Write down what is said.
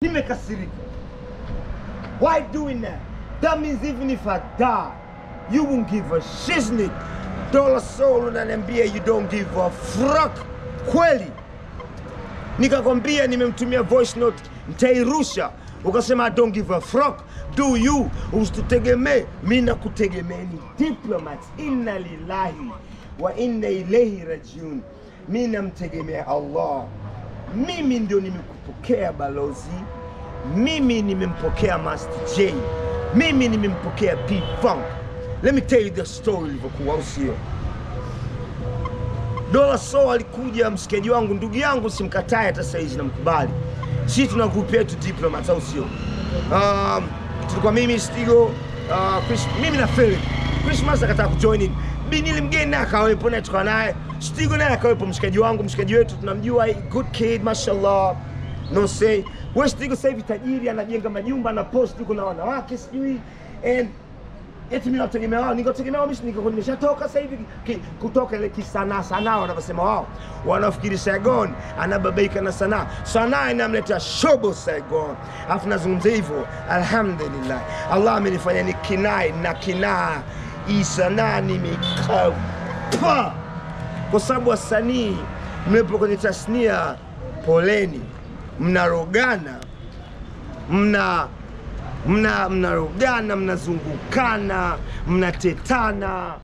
Nimekasirika. Why doing that? That means even if I die, you won't give a shiznik. Dola Soul unaniambia you don't give a fuck. Kweli. Nikakwambia nimemtumia voice note, nitairusha. Ukasema I don't give a fuck. Do you? Usitutegemee. Mimi nakutegemeeni diplomats. Inna lillahi wa inna ilayhi rajiun. Mimi namtegemea Allah. Mimi ndio nimekupokea balozi. Mimi nimempokea Master J. Mimi nimempokea P-Funk. Let me tell you the story ilivyokuwa, usio. Dola Soul alikuja mshikaji wangu, ndugu yangu, simkatai hata saizi namkubali. Sisi tuna group yetu diplomats, au sio? Tulikuwa mimi Stigo, mimi na Philip. Christmas akataka kujoin in. Binili mgeni akawepo na tukawa naye. Stigo naye akawepo, mshikaji wangu, mshikaji wetu tunamjua, good kid, mashallah. No say. Wewe Stigo sasa hivi tajiri, anajenga majumba na post yuko na wanawake sijui. And eti mimi nategemea wao, ningetegemea mimi niko nimeshatoka sasa hivi kutoka ile sanaa wanavyosema wao. Wanafikiri Saigon anababaika na sanaa inamleta shobo Saigon. Afu nazungumza hivyo, alhamdulillah. Allah amenifanya ni kinai na kinaa. Hii sanaa nimekapa. Kwa sababu wasanii mlipo kwenye tasnia, poleni. Mnarogana, mnarogana, mnazungukana, mnatetana.